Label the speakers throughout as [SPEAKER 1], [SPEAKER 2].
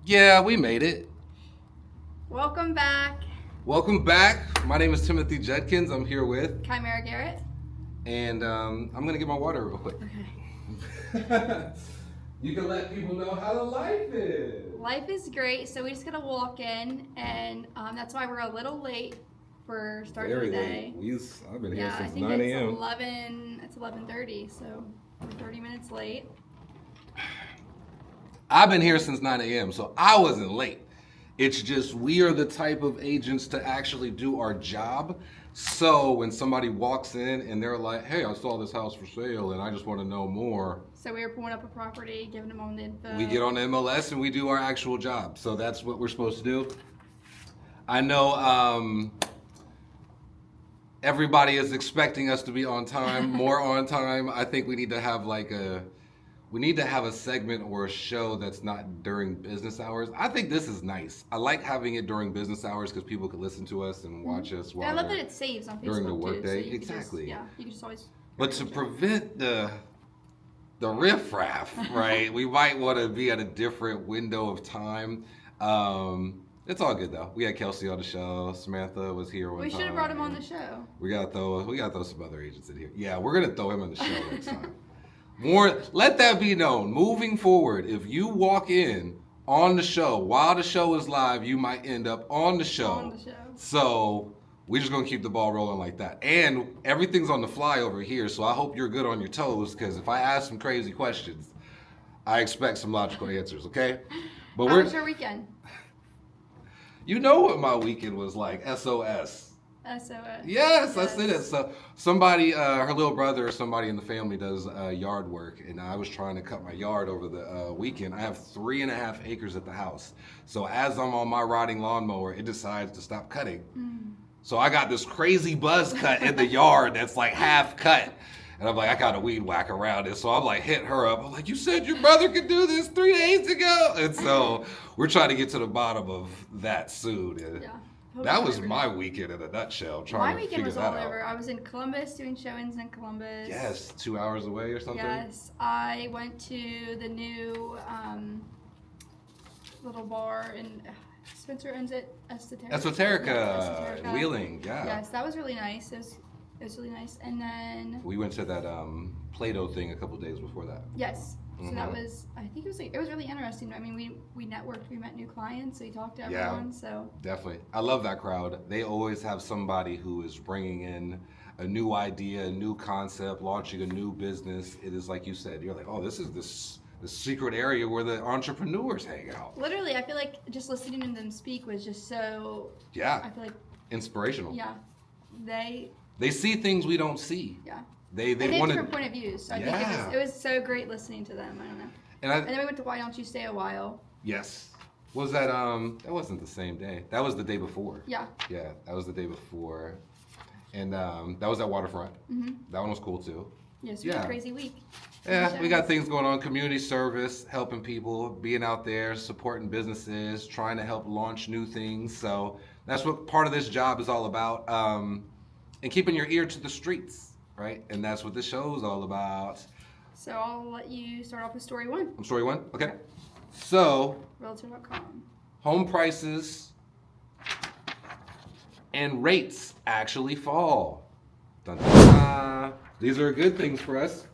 [SPEAKER 1] Yeah, we made it.
[SPEAKER 2] Welcome back,
[SPEAKER 1] Welcome back. My name is Timothy Judkins. I'm here with,
[SPEAKER 2] Chimera Garrett.
[SPEAKER 1] and I'm going to get my water real quick.
[SPEAKER 2] Okay.
[SPEAKER 1] You can let people know how the life is.
[SPEAKER 2] Life is great, so we just gotta walk in, and that's why we're a little late for starting
[SPEAKER 1] Very
[SPEAKER 2] the day.
[SPEAKER 1] late. I've been here
[SPEAKER 2] Yeah, I
[SPEAKER 1] since
[SPEAKER 2] think
[SPEAKER 1] 9
[SPEAKER 2] it's
[SPEAKER 1] a.m.
[SPEAKER 2] 11. It's 11:30, so we're 30 minutes late.
[SPEAKER 1] I've been here since 9 a.m., so I wasn't late. It's just we are the type of agents to actually do our job. So when somebody walks in and they're like, hey, I saw this house for sale and I just want to know more,
[SPEAKER 2] So we were pulling up a property, giving them all the info.
[SPEAKER 1] we get on the MLS and we do our actual job. So that's what we're supposed to do. I know everybody is expecting us to be on time, more on time. I think we need to have a segment or a show that's not during business hours. I think this is nice. I like having it during business hours because people can listen to us and watch us
[SPEAKER 2] And I love that it saves on Facebook
[SPEAKER 1] during the
[SPEAKER 2] too,
[SPEAKER 1] workday.
[SPEAKER 2] so you could
[SPEAKER 1] Exactly.
[SPEAKER 2] you can just always.
[SPEAKER 1] But to prevent the riffraff, right? We might want to be at a different window of time. It's all good though. We had Kelsey on the show. Samantha was here one time.
[SPEAKER 2] We should have brought him on the show.
[SPEAKER 1] We gotta throw some other agents in here. Yeah, we're gonna throw him on the show next time. Let that be known. Moving forward, if you walk in on the show while the show is live, you might end up on the show.
[SPEAKER 2] On the show.
[SPEAKER 1] So we're just gonna keep the ball rolling like that. And everything's on the fly over here, so I hope you're good on your toes, because if I ask some crazy questions, I expect some logical answers, okay? But
[SPEAKER 2] How was your weekend?
[SPEAKER 1] You know what my weekend was like, SOS.
[SPEAKER 2] SOS.
[SPEAKER 1] Yes, I said it. So somebody, her little brother or somebody in the family does yard work, and I was trying to cut my yard over the weekend. I have 3.5 acres at the house. So as I'm on my riding lawnmower, it decides to stop cutting. So I got this crazy buzz cut in the yard that's like half cut. And I'm like, I got a weed whack around it. So I'm like, hitting her up. I'm like, you said your brother could do this 3 days ago. And so we're trying to get to the bottom of that soon. And
[SPEAKER 2] Yeah.
[SPEAKER 1] that was my weekend in a nutshell. Trying
[SPEAKER 2] My
[SPEAKER 1] to
[SPEAKER 2] weekend
[SPEAKER 1] figure
[SPEAKER 2] was
[SPEAKER 1] that
[SPEAKER 2] all
[SPEAKER 1] out.
[SPEAKER 2] over. I was in Columbus doing showings in Columbus.
[SPEAKER 1] Yes, 2 hours away or something.
[SPEAKER 2] Yes, I went to the new little bar in Spencer owns it, Esoterica.
[SPEAKER 1] Esoterica, Wheeling, yeah.
[SPEAKER 2] Yes, that was really nice. It was really nice. And then
[SPEAKER 1] We went to that Play-Doh thing a couple days before that.
[SPEAKER 2] yes, so that
[SPEAKER 1] Mhm.
[SPEAKER 2] was it was really interesting. I mean, we networked, we met new clients, we talked to everyone. So
[SPEAKER 1] Definitely. I love that crowd. They always have somebody who is bringing in a new idea, a new concept, launching a new business. It is like you said, you're like, oh, this is this secret area where the entrepreneurs hang out.
[SPEAKER 2] literally, I feel like just listening to them speak was just so.
[SPEAKER 1] Yeah.
[SPEAKER 2] I feel like
[SPEAKER 1] Inspirational.
[SPEAKER 2] yeah, they
[SPEAKER 1] see things we don't see.
[SPEAKER 2] yeah.
[SPEAKER 1] They
[SPEAKER 2] And they have
[SPEAKER 1] want
[SPEAKER 2] different
[SPEAKER 1] to.
[SPEAKER 2] point of views. So I
[SPEAKER 1] Yeah.
[SPEAKER 2] think it was so great listening to them. I don't know. And then we went to Why Don't You Stay a While?
[SPEAKER 1] Yes. Was that that wasn't the same day. That was the day before.
[SPEAKER 2] Yeah.
[SPEAKER 1] Yeah, that was the day before. And that was at Waterfront. That one was cool too.
[SPEAKER 2] Yes, we had
[SPEAKER 1] Yeah.
[SPEAKER 2] a crazy week.
[SPEAKER 1] Yeah, we got things going on, community service, helping people, being out there, supporting businesses, trying to help launch new things. So that's what part of this job is all about. And keeping your ear to the streets, right? And that's what this show is all about.
[SPEAKER 2] So I'll let you start off with story one.
[SPEAKER 1] I'm story one? Okay. So,
[SPEAKER 2] Realtor.com.
[SPEAKER 1] home prices and rates actually fall. Dun, dun, dun. These are good things for us.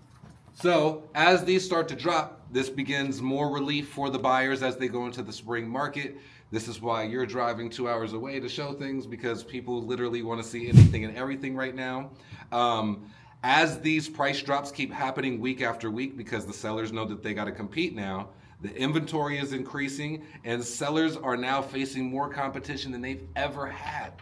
[SPEAKER 1] So as these start to drop, this begins more relief for the buyers as they go into the spring market. This is why you're driving 2 hours away to show things, because people literally want to see anything and everything right now. As these price drops keep happening week after week, because the sellers know that they got to compete now, the inventory is increasing and sellers are now facing more competition than they've ever had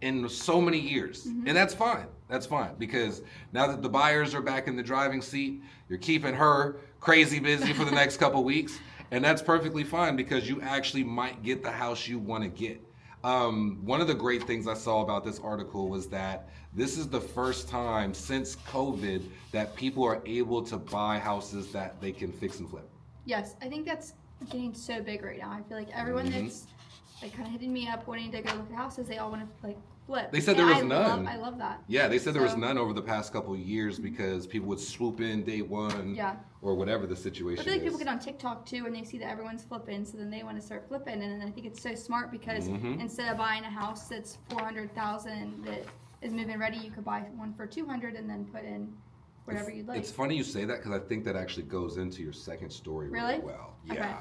[SPEAKER 1] in so many years. And that's fine. That's fine, because now that the buyers are back in the driving seat, you're keeping her crazy busy for the next couple weeks. And that's perfectly fine, because you actually might get the house you want to get. One of the great things I saw about this article was that this is the first time since COVID that people are able to buy houses that they can fix and flip.
[SPEAKER 2] Yes, I think that's getting so big right now. I feel like everyone that's like kind of hitting me up wanting to go look at houses. They all want to like flip.
[SPEAKER 1] They said
[SPEAKER 2] And
[SPEAKER 1] there was none.
[SPEAKER 2] I love that.
[SPEAKER 1] Yeah, they said there was
[SPEAKER 2] So-
[SPEAKER 1] none over the past couple of years because people would swoop in day one
[SPEAKER 2] Yeah.
[SPEAKER 1] or whatever the
[SPEAKER 2] I
[SPEAKER 1] situation
[SPEAKER 2] feel like
[SPEAKER 1] is.
[SPEAKER 2] people get on TikTok too and they see that everyone's flipping, so then they want to start flipping. And then I think it's so smart because instead of buying a house that's $400,000 that is move-in ready, you could buy one for $200,000 and then put in whatever you'd like.
[SPEAKER 1] It's funny you say that because I think that actually goes into your second story really well. Yeah.
[SPEAKER 2] Okay.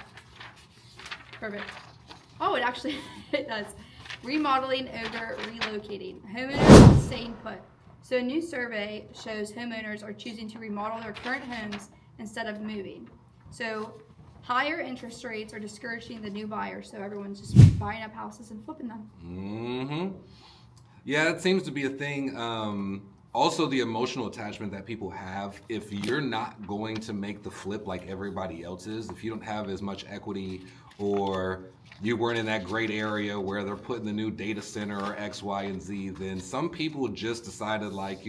[SPEAKER 2] Perfect. Oh, it actually it does. Remodeling over relocating. Homeowners staying put. So a new survey shows homeowners are choosing to remodel their current homes instead of moving. So higher interest rates are discouraging the new buyers, so everyone's just buying up houses and flipping them.
[SPEAKER 1] Mm-hmm. Yeah, it seems to be a thing. Also, the emotional attachment that people have. If you're not going to make the flip like everybody else is, if you don't have as much equity or you weren't in that great area where they're putting the new data center or X, Y, and Z, then some people just decided like,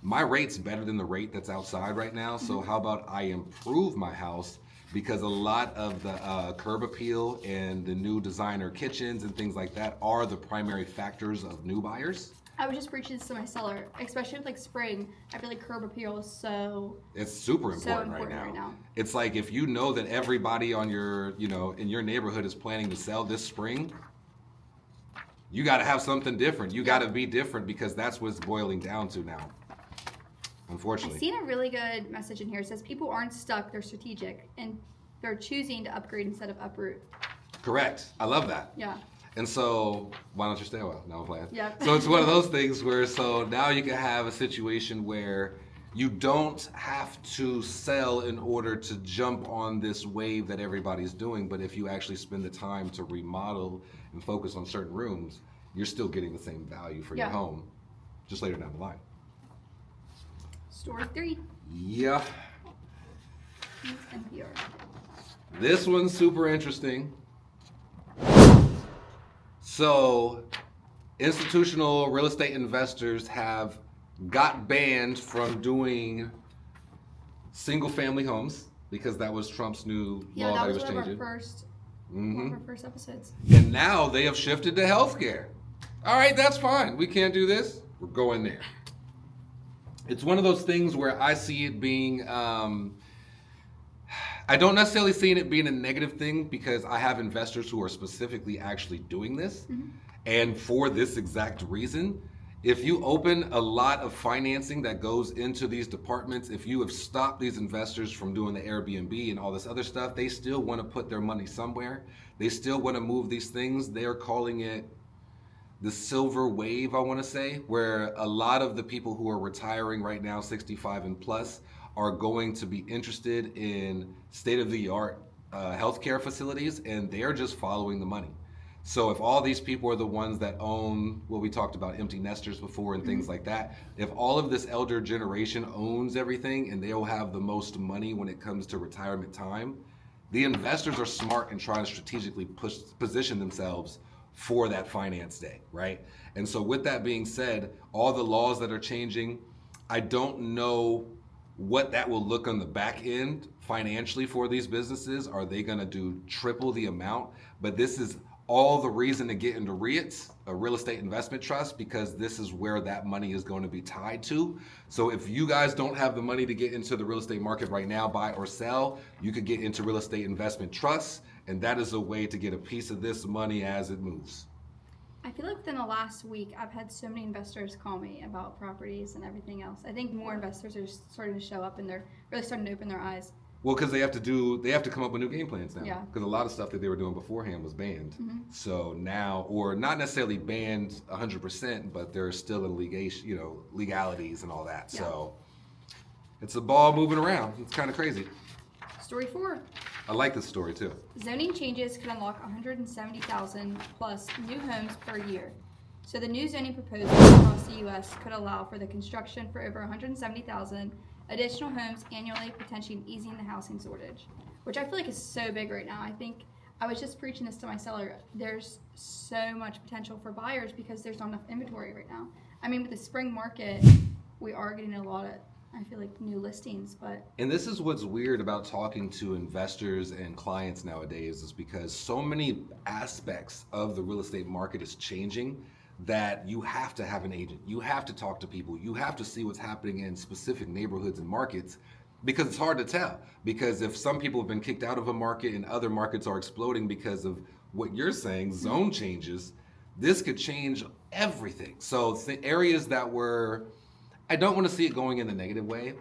[SPEAKER 1] my rate's better than the rate that's outside right now. So how about I improve my house? Because a lot of the curb appeal and the new designer kitchens and things like that are the primary factors of new buyers.
[SPEAKER 2] I was just preaching this to my seller, especially with like spring. I feel like curb appeal is
[SPEAKER 1] It's super important, right now. It's like if you know that everybody on your, in your neighborhood is planning to sell this spring, you got to have something different. You got to be different because that's what's boiling down to now. Unfortunately.
[SPEAKER 2] I've seen a really good message in here. It says people aren't stuck, they're strategic, and they're choosing to upgrade instead of uproot.
[SPEAKER 1] Correct. I love that.
[SPEAKER 2] Yeah.
[SPEAKER 1] And so, why don't you stay a while? No, I'm playing.
[SPEAKER 2] Yep.
[SPEAKER 1] So it's one of those things where, so now you can have a situation where you don't have to sell in order to jump on this wave that everybody's doing, but if you actually spend the time to remodel and focus on certain rooms, you're still getting the same value for your home, just later down the line.
[SPEAKER 2] Story 3.
[SPEAKER 1] Yeah.
[SPEAKER 2] It's NPR.
[SPEAKER 1] This one's super interesting. So, institutional real estate investors have got banned from doing single family homes because that was Trump's new law that he was changing.
[SPEAKER 2] One of our first episodes.
[SPEAKER 1] And now they have shifted to healthcare. All right, that's fine. We can't do this. We're going there. It's one of those things where I see it being, I don't necessarily see it being a negative thing because I have investors who are specifically actually doing this. And for this exact reason, if you open a lot of financing that goes into these departments, if you have stopped these investors from doing the Airbnb and all this other stuff, they still want to put their money somewhere. They still want to move these things. They are calling it the silver wave, I want to say, where a lot of the people who are retiring right now, 65 and plus, are going to be interested in state-of-the-art healthcare facilities, and they're just following the money. So if all these people are the ones that own, well, we talked about empty nesters before and things like that, if all of this elder generation owns everything and they'll have the most money when it comes to retirement time, the investors are smart in trying to strategically position themselves for that finance day, right? And so with that being said, all the laws that are changing, I don't know what that will look on the back end financially for these businesses. Are they gonna do triple the amount? But this is all the reason to get into REITs, a real estate investment trust, because this is where that money is going to be tied to. So if you guys don't have the money to get into the real estate market right now, buy or sell, you could get into real estate investment trusts, and that is a way to get a piece of this money as it moves.
[SPEAKER 2] I feel like within the last week, I've had so many investors call me about properties and everything else. I think more investors are starting to show up and they're really starting to open their eyes.
[SPEAKER 1] Well, because they have to come up with new game plans now.
[SPEAKER 2] Yeah.
[SPEAKER 1] Because a lot of stuff that they were doing beforehand was banned. So now, or not necessarily banned 100%, but there's still a legalities and all that.
[SPEAKER 2] Yeah.
[SPEAKER 1] So it's a ball moving around. It's kind of crazy.
[SPEAKER 2] Story 4.
[SPEAKER 1] I like this story too.
[SPEAKER 2] Zoning changes could unlock 170,000 plus new homes per year. So the new zoning proposals across the U.S. could allow for the construction for over 170,000 additional homes annually, potentially easing the housing shortage, which I feel like is so big right now. I think I was just preaching this to my seller. There's so much potential for buyers because there's not enough inventory right now. I mean, with the spring market, we are getting a lot of I feel like new listings, but
[SPEAKER 1] And this is what's weird about talking to investors and clients nowadays, is because so many aspects of the real estate market is changing that you have to have an agent. You have to talk to people. You have to see what's happening in specific neighborhoods and markets, because it's hard to tell. Because if some people have been kicked out of a market and other markets are exploding because of what you're saying, zone changes, this could change everything. So areas that were, I don't want to see it going in the negative way,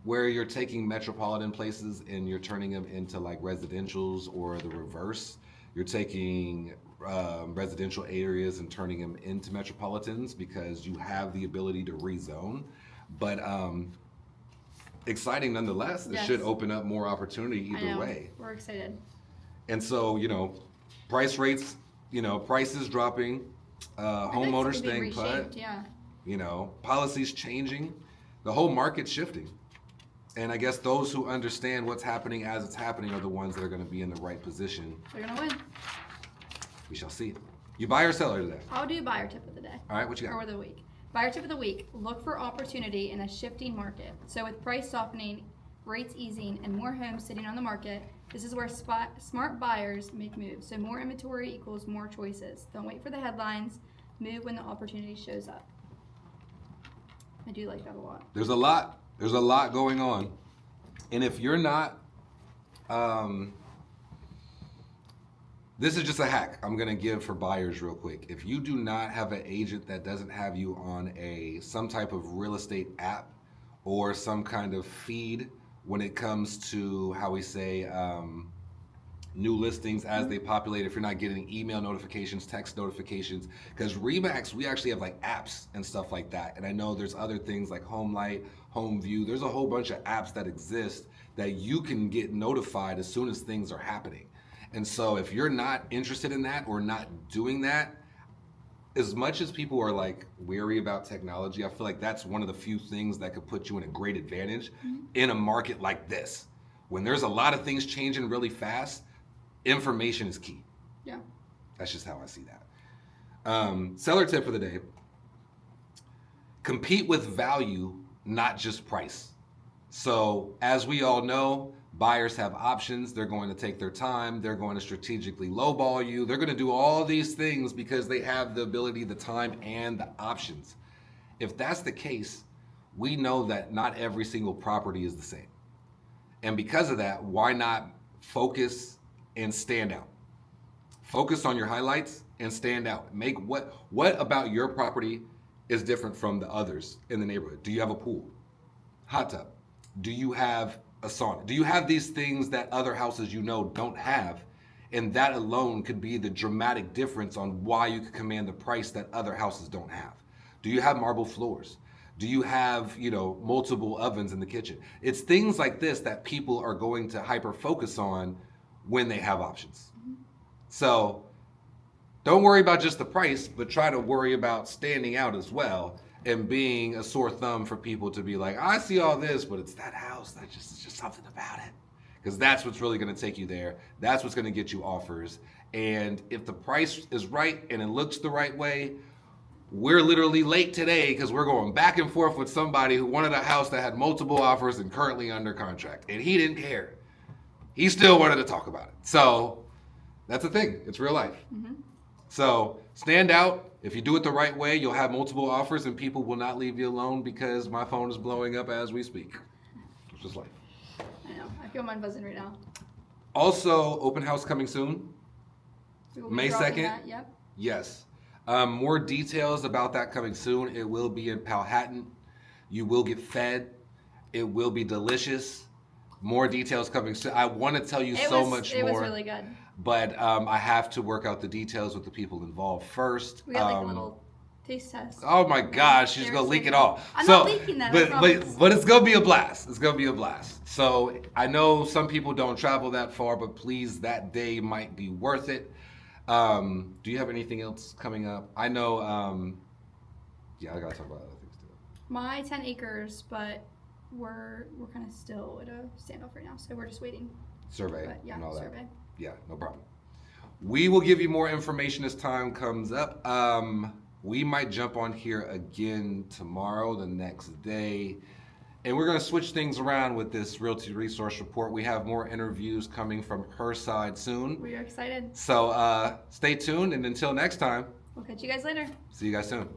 [SPEAKER 1] where you're taking metropolitan places and you're turning them into like residentials, or the reverse. You're taking residential areas and turning them into metropolitans because you have the ability to rezone. But exciting nonetheless. It
[SPEAKER 2] Yes.
[SPEAKER 1] should open up more opportunity
[SPEAKER 2] I
[SPEAKER 1] either
[SPEAKER 2] know.
[SPEAKER 1] way.
[SPEAKER 2] We're excited.
[SPEAKER 1] And so, price rates, prices dropping, homeowners
[SPEAKER 2] It's being
[SPEAKER 1] staying put.
[SPEAKER 2] reshaped, yeah.
[SPEAKER 1] Policies changing, the whole market's shifting. And I guess those who understand what's happening as it's happening are the ones that are going to be in the right position.
[SPEAKER 2] They're gonna win.
[SPEAKER 1] We shall see. You buy or seller today?
[SPEAKER 2] I'll do buyer tip of the day.
[SPEAKER 1] All right, what you
[SPEAKER 2] Or
[SPEAKER 1] got?
[SPEAKER 2] the week. Buyer tip of the week. Look for opportunity in a shifting market. So with price softening, rates easing, and more homes sitting on the market, this is where smart buyers make moves. So more inventory equals more choices. Don't wait for the headlines. Move when the opportunity shows up. I do like that a lot.
[SPEAKER 1] There's a lot going on. And if you're not, this is just a hack I'm gonna give for buyers real quick. If you do not have an agent that doesn't have you on some type of real estate app or some kind of feed when it comes to how we say new listings as they populate, if you're not getting email notifications, text notifications, because Remax, we actually have like apps and stuff like that. And I know there's other things like HomeLight, HomeView. There's a whole bunch of apps that exist that you can get notified as soon as things are happening. And so if you're not interested in that or not doing that, as much as people are like weary about technology, I feel like that's one of the few things that could put you in a great advantage in a market like this. When there's a lot of things changing really fast, information is key.
[SPEAKER 2] Yeah.
[SPEAKER 1] That's just how I see that. Seller tip for the day. Compete with value, not just price. So as we all know, buyers have options. They're going to take their time. They're going to strategically lowball you. They're going to do all these things because they have the ability, the time, and the options. If that's the case, we know that not every single property is the same. And because of that, why not focus and stand out? Focus on your highlights and stand out. Make what about your property is different from the others in the neighborhood? Do you have a pool? Hot tub? Do you have a sauna? Do you have these things that other houses don't have? And that alone could be the dramatic difference on why you could command the price that other houses don't have. Do you have marble floors? Do you have, multiple ovens in the kitchen? It's things like this that people are going to hyper focus on when they have options. So don't worry about just the price, but try to worry about standing out as well and being a sore thumb for people to be like, I see all this, but it's that house. It's just something about it. Because that's what's really going to take you there. That's what's going to get you offers. And if the price is right and it looks the right way, we're literally late today because we're going back and forth with somebody who wanted a house that had multiple offers and currently under contract. And he didn't care. He still wanted to talk about it. So that's the thing. It's real life. Mm-hmm. So stand out. If you do it the right way, you'll have multiple offers and people will not leave you alone because my phone is blowing up as we speak. It's just life.
[SPEAKER 2] I know. I feel mine buzzing right now.
[SPEAKER 1] Also, open house coming soon.
[SPEAKER 2] We will be
[SPEAKER 1] May
[SPEAKER 2] dropping
[SPEAKER 1] 2nd?
[SPEAKER 2] that, Yep.
[SPEAKER 1] Yes. More details about that coming soon. It will be in Powhatan. You will get fed. It will be delicious. More details coming soon. I want to tell you much more.
[SPEAKER 2] It was really good.
[SPEAKER 1] But I have to work out the details with the people involved first.
[SPEAKER 2] We got like a little taste test.
[SPEAKER 1] Oh my gosh, she's gonna leak it all.
[SPEAKER 2] I'm not leaking that.
[SPEAKER 1] But it's gonna be a blast. It's gonna be a blast. So I know some people don't travel that far, but please, that day might be worth it. Do you have anything else coming up? I know. I gotta talk about other things too.
[SPEAKER 2] My 10 acres, but we're kind of still at a standoff right now, so we're just waiting.
[SPEAKER 1] Survey
[SPEAKER 2] But yeah,
[SPEAKER 1] and all that.
[SPEAKER 2] survey.
[SPEAKER 1] Yeah, no problem. We will give you more information as time comes up. We might jump on here again tomorrow, the next day, And we're going to switch things around with this Realty Resource Report. We have more interviews coming from her side soon.
[SPEAKER 2] We are excited.
[SPEAKER 1] So stay tuned, and until next time,
[SPEAKER 2] We'll catch you guys later.
[SPEAKER 1] see you guys soon.